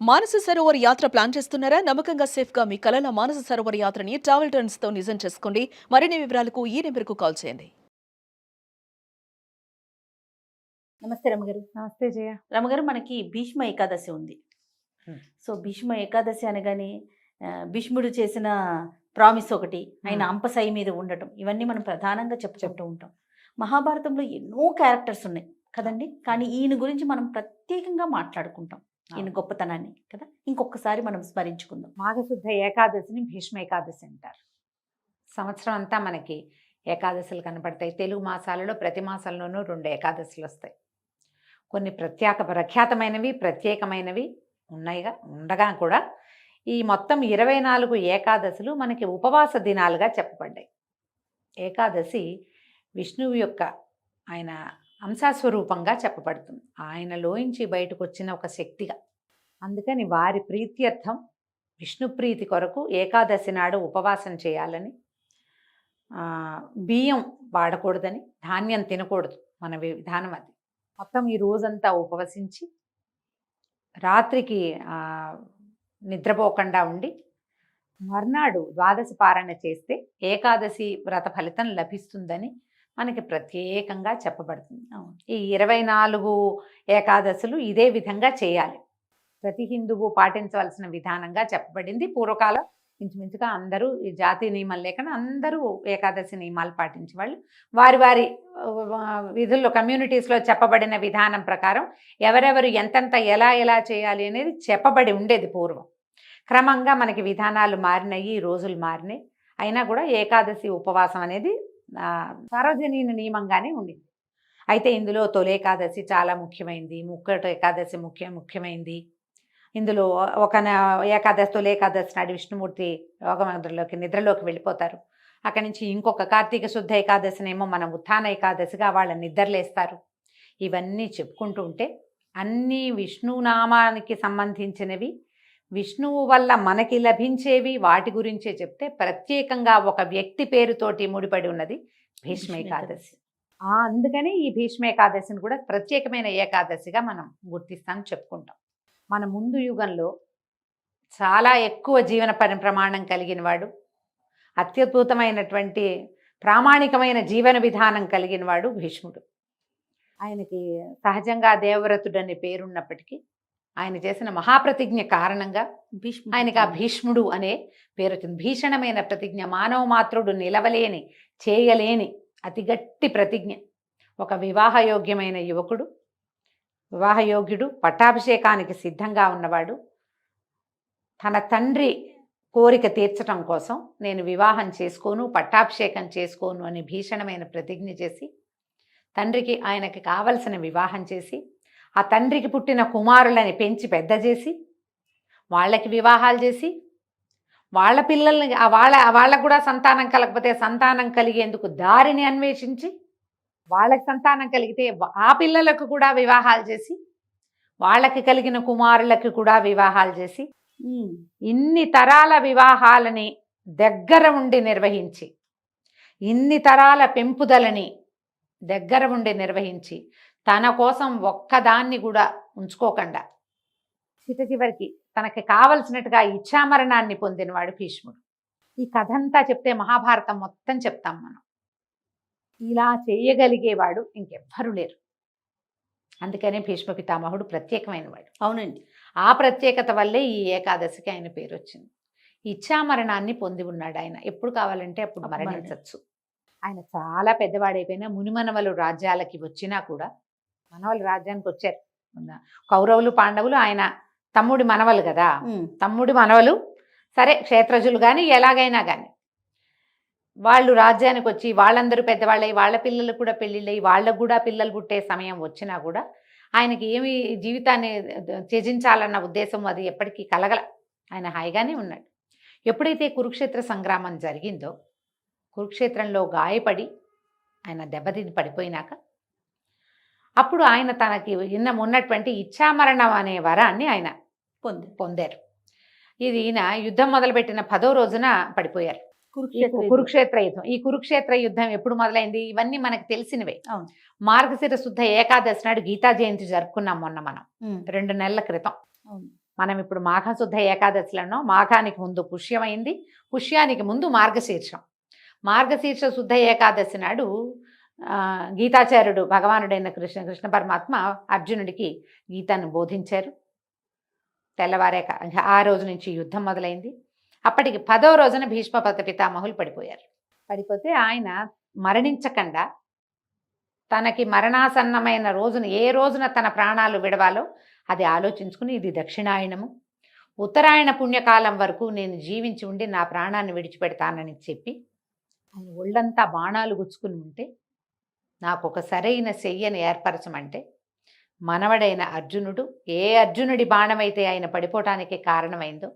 మానస సరోవర్ యాత్ర ప్లాన్ చేస్తున్నారా? నమ్మకంగా సేఫ్ గా మీ కలల మానస సరోవర్ యాత్రని ట్రావెల్ టర్న్స్ తో నిజం చేసుకోండి. మరిన్ని వివరాలకు ఈ నెంబర్కు కాల్ చేయండి. నమస్తే రమగారు. నమస్తే జయ. రమగారు, మనకి భీష్మ ఏకాదశి ఉంది. సో భీష్మ ఏకాదశి అనగానే భీష్ముడు చేసిన ప్రామిస్ ఒకటి, ఆయన అంపశయ్య మీద ఉండటం, ఇవన్నీ మనం ప్రధానంగా చెప్పుకుంటూ ఉంటాం. మహాభారతంలో ఎన్నో క్యారెక్టర్స్ ఉన్నాయి కదండి, కానీ ఈయన గురించి మనం ప్రత్యేకంగా మాట్లాడుకుంటాం, ఈయన గొప్పతనాన్ని కదా. ఇంకొకసారి మనం స్మరించుకుందాం. మాఘశుద్ధ ఏకాదశిని భీష్మ ఏకాదశి అంటారు. సంవత్సరం అంతా మనకి ఏకాదశులు కనపడతాయి. తెలుగు మాసాలలో ప్రతి మాసంలోనూ 2 ఏకాదశులు వస్తాయి. కొన్ని ప్రఖ్యాతమైనవి, ప్రత్యేకమైనవి ఉండగా కూడా ఈ మొత్తం 24 ఏకాదశులు మనకి ఉపవాస దినాలుగా చెప్పబడ్డాయి. ఏకాదశి విష్ణువు యొక్క ఆయన అంశస్వరూపంగా చెప్పబడుతుంది. ఆయనలోంచి బయటకు వచ్చిన ఒక శక్తిగా. అందుకని వారి ప్రీత్యర్థం, విష్ణు ప్రీతి కొరకు ఏకాదశి నాడు ఉపవాసం చేయాలని, బియ్యం వాడకూడదని, ధాన్యం తినకూడదు, మన విధానం అది. మొత్తం ఈ రోజంతా ఉపవసించి రాత్రికి నిద్రపోకుండా ఉండి మర్నాడు ద్వాదశి పారణ చేస్తే ఏకాదశి వ్రత ఫలితం లభిస్తుందని మనకి ప్రత్యేకంగా చెప్పబడుతుంది. ఈ 24 ఏకాదశులు ఇదే విధంగా చేయాలి. ప్రతి హిందువు పాటించవలసిన విధానంగా చెప్పబడింది. పూర్వకాలం ఇంచుమించుగా అందరూ ఈ జాతి నియమం లేకుండా అందరూ ఏకాదశి నియమాలు పాటించేవాళ్ళు. వారి వారి విధుల్లో, కమ్యూనిటీస్లో చెప్పబడిన విధానం ప్రకారం ఎవరెవరు ఎంతెంత ఎలా చేయాలి అనేది చెప్పబడి ఉండేది పూర్వం. క్రమంగా మనకి విధానాలు మారినాయి, రోజులు మారినాయి. అయినా కూడా ఏకాదశి ఉపవాసం అనేది సార్వజనీన నియమంగానే ఉండింది. అయితే ఇందులో తొలి ఏకాదశి చాలా ముఖ్యమైనది, ముక్కటి ఏకాదశి ముఖ్యమైనది. ఇందులో ఒక ఏకాదశి, తొలి ఏకాదశి నాడు విష్ణుమూర్తి నిద్రలోకి వెళ్ళిపోతారు. అక్కడి నుంచి ఇంకొక కార్తీక శుద్ధ ఏకాదశినేమో మనం ఉత్థాన ఏకాదశిగా వాళ్ళ నిద్రలేస్తారు. ఇవన్నీ చెప్పుకుంటూ ఉంటే అన్నీ విష్ణునామానికి సంబంధించినవి, విష్ణువు వల్ల మనకి లభించేవి, వాటి గురించే చెప్తే ప్రత్యేకంగా ఒక వ్యక్తి పేరుతోటి ముడిపడి ఉన్నది భీష్మ ఏకాదశి. అందుకని ఈ భీష్మ ఏకాదశిని కూడా ప్రత్యేకమైన ఏకాదశిగా మనం గుర్తిస్తాం, చెప్పుకుంటాం. మన ముందు యుగంలో చాలా ఎక్కువ జీవన ప్రమాణం కలిగిన వాడు, అత్యద్భుతమైనటువంటి ప్రామాణికమైన జీవన విధానం కలిగిన వాడు భీష్ముడు. ఆయనకి సహజంగా దేవవ్రతుడు అనే పేరున్నప్పటికీ ఆయన చేసిన మహాప్రతిజ్ఞ కారణంగా ఆయనకి ఆ భీష్ముడు అనే పేరు వచ్చింది. భీషణమైన ప్రతిజ్ఞ, మానవ మాత్రుడు నిలవలేని, చేయలేని అతి గట్టి ప్రతిజ్ఞ. ఒక వివాహయోగ్యమైన యువకుడు, వివాహయోగ్యుడు, పట్టాభిషేకానికి సిద్ధంగా ఉన్నవాడు, తన తండ్రి కోరిక తీర్చడం కోసం నేను వివాహం చేసుకోను, పట్టాభిషేకం చేసుకోను అని భీషణమైన ప్రతిజ్ఞ చేసి తండ్రికి ఆయనకి కావలసిన వివాహం చేసి ఆ తండ్రికి పుట్టిన కుమారులని పెంచి పెద్ద చేసి వాళ్ళకి వివాహాలు చేసి వాళ్ళ పిల్లల్ని వాళ్ళకు కూడా సంతానం కలగకపోతే సంతానం కలిగేందుకు దారిని అన్వేషించి వాళ్ళకి సంతానం కలిగితే ఆ పిల్లలకు కూడా వివాహాలు చేసి వాళ్ళకి కలిగిన కుమారులకు కూడా వివాహాలు చేసి ఇన్ని తరాల వివాహాలని దగ్గర ఉండి నిర్వహించి, ఇన్ని తరాల పెంపుదలని దగ్గర ఉండి నిర్వహించి, తన కోసం ఒక్కదాన్ని కూడా ఉంచుకోకుండా చివరికి తనకి కావలసినట్టుగా ఇచ్ఛామరణాన్ని పొందినవాడు భీష్ముడు. ఈ కథంతా చెప్తే మహాభారతం మొత్తం చెప్తాం మనం. ఇలా చేయగలిగేవాడు ఇంకెవ్వరూ లేరు. అందుకనే భీష్మ పితామహుడు ప్రత్యేకమైన వాడు. అవునండి, ఆ ప్రత్యేకత వల్లే ఈ ఏకాదశికి ఆయన పేరు వచ్చింది. ఇచ్ఛామరణాన్ని పొంది ఉన్నాడు ఆయన. ఎప్పుడు కావాలంటే అప్పుడు మరణించవచ్చు. ఆయన చాలా పెద్దవాడైపోయినా మునిమనవలు రాజ్యాలకి వచ్చినా కూడా, మనవలు రాజ్యానికి వచ్చారు, కౌరవులు పాండవులు ఆయన తమ్ముడి మనవలు కదా, తమ్ముడి మనవలు సరే క్షేత్రజులు కానీ ఎలాగైనా కానీ వాళ్ళు రాజ్యానికి వచ్చి వాళ్ళందరూ పెద్దవాళ్ళై వాళ్ళ పిల్లలు కూడా పెళ్ళిళ్ళయి వాళ్ళకు కూడా పిల్లలు పుట్టే సమయం వచ్చినా కూడా ఆయనకి ఏమి జీవితాన్ని త్యజించాలన్న ఉద్దేశం అది ఎప్పటికీ కలగల. ఆయన హాయిగానే ఉన్నాడు. ఎప్పుడైతే కురుక్షేత్ర సంగ్రామం జరిగిందో, కురుక్షేత్రంలో గాయపడి ఆయన దెబ్బతిని పడిపోయినాక అప్పుడు ఆయన తనకి ఉన్నటువంటి ఇచ్ఛామరణం అనే వరాన్ని ఆయన పొందారు. ఇది ఈయన యుద్ధం మొదలుపెట్టిన 10వ రోజున పడిపోయారు. కురుక్షేత్ర యుద్ధం. ఈ కురుక్షేత్ర యుద్ధం ఎప్పుడు మొదలైంది ఇవన్నీ మనకు తెలిసినవే. మార్గశిర శుద్ధ ఏకాదశి నాడు గీతా జయంతి జరుపుకున్నాం మొన్న మనం, 2 నెలల క్రితం. మనం ఇప్పుడు మాఘశుద్ధ ఏకాదశిలో మాఘానికి ముందు పుష్యమైంది, పుష్యానికి ముందు మార్గశీర్షం. మార్గశీర్ష శుద్ధ ఏకాదశి నాడు గీతాచార్యుడు భగవానుడైన కృష్ణ పరమాత్మ అర్జునుడికి గీతను బోధించారు. తెల్లవారాక ఆ రోజు నుంచి యుద్ధం మొదలైంది. అప్పటికి 10వ రోజున భీష్మ పితామహులు పడిపోయారు. పడిపోతే ఆయన మరణించకుండా తనకి మరణాసన్నమైన రోజున ఏ రోజున తన ప్రాణాలు విడవాలో అది ఆలోచించుకుని, ఇది దక్షిణాయనము, ఉత్తరాయణ పుణ్యకాలం వరకు నేను జీవించి ఉండి నా ప్రాణాన్ని విడిచిపెడతానని చెప్పి ఆయన ఒళ్ళంతా బాణాలు గుచ్చుకుని ఉంటే నాకు ఒక సరైన శయ్యను ఏర్పరచమంటే మనవడైన అర్జునుడు, ఏ అర్జునుడి బాణమైతే ఆయన పడిపోవటానికి కారణమైందో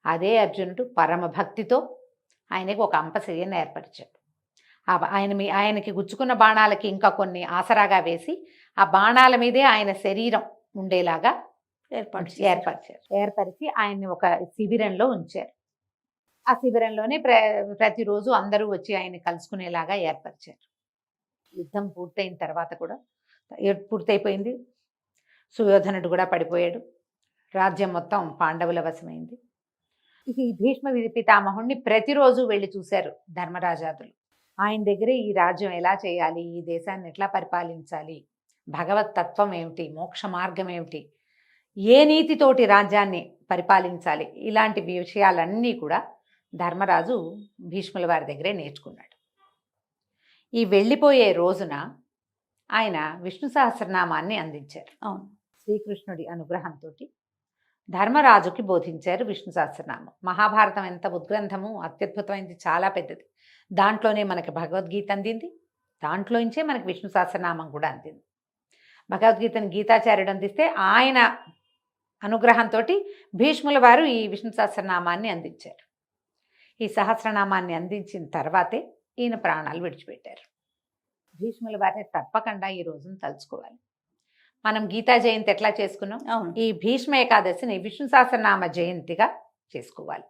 అదే అర్జునుడు పరమ భక్తితో ఆయనకు ఒక అంపశయ్యను ఏర్పరిచాడు. ఆయనకి గుచ్చుకున్న బాణాలకి ఇంకా కొన్ని ఆసరాగా వేసి ఆ బాణాల మీదే ఆయన శరీరం ఉండేలాగా ఏర్పరిచి ఆయన్ని ఒక శిబిరంలో ఉంచారు. ఆ శిబిరంలోనే ప్రతిరోజు అందరూ వచ్చి ఆయన్ని కలుసుకునేలాగా ఏర్పరిచారు. యుద్ధం పూర్తయిన తర్వాత కూడా పూర్తయిపోయింది. సుయోధనుడు కూడా పడిపోయాడు. రాజ్యం మొత్తం పాండవుల వశమైంది. ఈ భీష్మ పితామహుణ్ణి ప్రతిరోజు వెళ్ళి చూశారు ధర్మరాజాదులు. ఆయన దగ్గరే ఈ రాజ్యం ఎలా చేయాలి, ఈ దేశాన్ని ఎట్లా పరిపాలించాలి, భగవత్ తత్వం ఏమిటి, మోక్ష మార్గం ఏమిటి, ఏ నీతితోటి రాజ్యాన్ని పరిపాలించాలి, ఇలాంటి విషయాలన్నీ కూడా ధర్మరాజు భీష్ముల వారి దగ్గరే నేర్చుకున్నాడు. ఈ వెళ్ళిపోయే రోజున ఆయన విష్ణు సహస్రనామాన్ని అందించారు. అవును, శ్రీకృష్ణుడి అనుగ్రహంతో ధర్మరాజుకి బోధించారు విష్ణు సహస్రనామం. మహాభారతం ఎంత ఉద్గ్రంథము, అత్యద్భుతమైనది, చాలా పెద్దది. దాంట్లోనే మనకి భగవద్గీత అందింది, దాంట్లోంచే మనకి విష్ణు సహస్రనామం కూడా అందింది. భగవద్గీతను గీతాచార్యుడు అందిస్తే ఆయన అనుగ్రహంతో భీష్ముల వారు ఈ విష్ణు సహస్రనామాన్ని అందించారు. ఈ సహస్రనామాన్ని అందించిన తర్వాతే ఈయన ప్రాణాలు విడిచిపెట్టారు. భీష్ముల వారిని తప్పకుండా ఈ రోజును తలుచుకోవాలి. మనం గీతా జయంతి ఎట్లా చేసుకున్నాం, ఈ భీష్మ ఏకాదశిని విష్ణు సహస్రనామ జయంతిగా చేసుకోవాలి.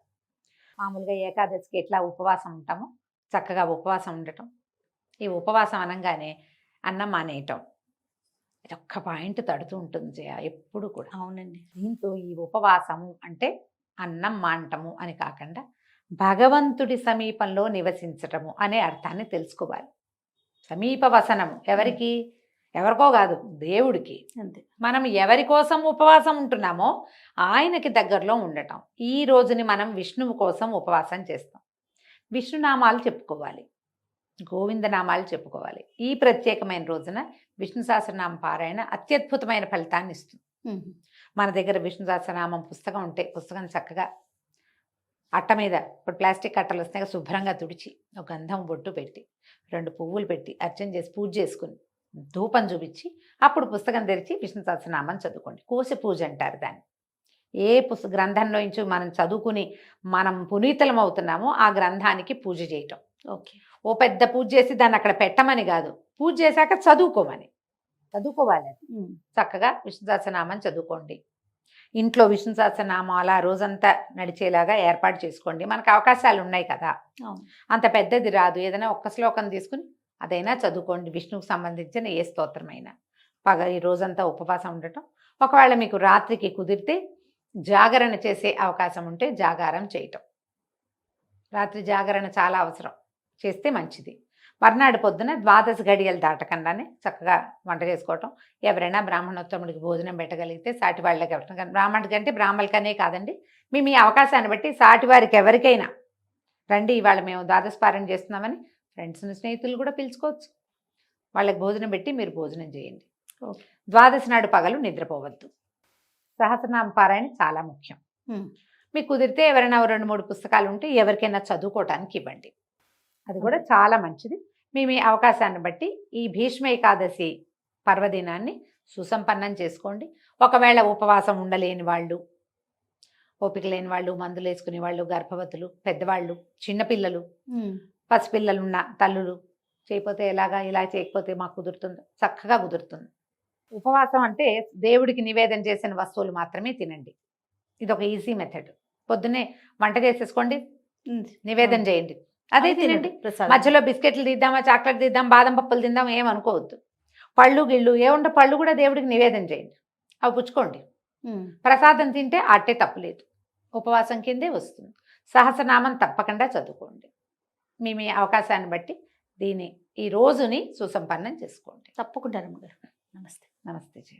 మామూలుగా ఏకాదశికి ఎట్లా ఉపవాసం ఉంటామో చక్కగా ఉపవాసం ఉండటం. ఈ ఉపవాసం అనగానే అన్నం మానేయటం, ఇది ఒక్క పాయింట్ తడుతూ ఉంటుంది జయ ఎప్పుడు కూడా. అవునండి. దీంతో ఈ ఉపవాసము అంటే అన్నం మానటము అని కాకుండా భగవంతుడి సమీపంలో నివసించటము అనే అర్థాన్ని తెలుసుకోవాలి. సమీప వసనము ఎవరికి, ఎవరికో కాదు, దేవుడికి. అంతే. మనం ఎవరి కోసం ఉపవాసం ఉంటున్నామో ఆయనకి దగ్గరలో ఉండటం. ఈ రోజుని మనం విష్ణువు కోసం ఉపవాసం చేస్తాం. విష్ణునామాలు చెప్పుకోవాలి, గోవిందనామాలు చెప్పుకోవాలి. ఈ ప్రత్యేకమైన రోజున విష్ణు సహస్రనామ పారాయణ అత్యద్భుతమైన ఫలితాన్ని ఇస్తుంది. మన దగ్గర విష్ణు సహస్రనామం పుస్తకం ఉంటే పుస్తకం చక్కగా అట్ట మీద, ఇప్పుడు ప్లాస్టిక్ అట్టలు వస్తాయి, శుభ్రంగా తుడిచి ఒక గంధం బొట్టు పెట్టి 2 పువ్వులు పెట్టి అర్చన చేసి పూజ చేసుకుని ధూపం చూపించి అప్పుడు పుస్తకం తెరిచి విష్ణు సహస్రనామం చదువుకోండి. కోసి పూజ అంటారు దాన్ని. ఏ గ్రంథంలో నుంచి మనం చదువుకుని మనం పునీతలం అవుతున్నామో ఆ గ్రంథానికి పూజ చేయటం. ఓకే. ఓ పెద్ద పూజ చేసి దాన్ని అక్కడ పెట్టమని కాదు, పూజ చేశాక చదువుకోమని. చదువుకోవాలి. చక్కగా విష్ణు సహస్రనామం చదువుకోండి. ఇంట్లో విష్ణు సహస్రనామం అలా రోజంతా నడిచేలాగా ఏర్పాటు చేసుకోండి. మనకు అవకాశాలు ఉన్నాయి కదా, అంత పెద్దది రాదు, ఏదైనా ఒక్క శ్లోకం తీసుకుని అదైనా చదువుకోండి. విష్ణువుకు సంబంధించిన ఏ స్తోత్రమైనా ఈ రోజంతా ఉపవాసం ఉండటం. ఒకవేళ మీకు రాత్రికి కుదిరితే జాగరణ చేసే అవకాశం ఉంటే జాగారం చేయటం. రాత్రి జాగరణ చాలా అవసరం, చేస్తే మంచిది. మర్నాడు పొద్దున 12 గడియలు దాటకుండానే చక్కగా వంట చేసుకోవటం. ఎవరైనా బ్రాహ్మణోత్తముడికి భోజనం పెట్టగలిగితే సాటి వాళ్ళకి ఎవరికైనా, బ్రాహ్మణుడికి అంటే బ్రాహ్మణులకనే కాదండి, మీ అవకాశాన్ని బట్టి సాటి వారికి ఎవరికైనా రండి, ఇవాళ మేము ద్వాదశపారాయణ చేస్తున్నామని ఫ్రెండ్స్ని స్నేహితులు కూడా పిలుచుకోవచ్చు. వాళ్ళకి భోజనం పెట్టి మీరు భోజనం చేయండి. ద్వాదశి నాడు పగలు నిద్రపోవద్దు. సహస్రనామ పారాయణ చాలా ముఖ్యం. మీకు కుదిరితే ఎవరైనా 2-3 పుస్తకాలు ఉంటే ఎవరికైనా చదువుకోవటానికి ఇవ్వండి, అది కూడా చాలా మంచిది. మీ అవకాశాన్ని బట్టి ఈ భీష్మ ఏకాదశి పర్వదినాన్ని సుసంపన్నం చేసుకోండి. ఒకవేళ ఉపవాసం ఉండలేని వాళ్ళు, ఓపిక లేని వాళ్ళు, మందులు వేసుకునే వాళ్ళు, గర్భవతులు, పెద్దవాళ్ళు, చిన్నపిల్లలు, పసిపిల్లలున్న తల్లులు చేయకపోతే ఎలాగా, ఇలా చేయకపోతే మాకు కుదురుతుంది, చక్కగా కుదురుతుంది. ఉపవాసం అంటే దేవుడికి నివేదన చేసిన వస్తువులు మాత్రమే తినండి. ఇది ఒక ఈజీ మెథడ్. పొద్దున్నే వంట చేసేసుకోండి, నివేదన చేయండి, అదే తినండి. మధ్యలో బిస్కెట్లు తీద్దామా, చాక్లెట్ తీద్దాం, బాదం పప్పులు తిందాం ఏమనుకోవద్దు. పళ్ళు గిళ్ళు ఏముంటే పళ్ళు కూడా దేవుడికి నివేదన చేయండి, అవి పుచ్చుకోండి. ప్రసాదం తింటే అట్టే తప్పులేదు, ఉపవాసం కిందే వస్తుంది. సహస్రనామం తప్పకుండా చదువుకోండి. మీ అవకాశాన్ని బట్టి ఈ రోజుని సుసంపన్నం చేసుకోండి. తప్పకుండా రమ్మగారు. నమస్తే. నమస్తే జీ.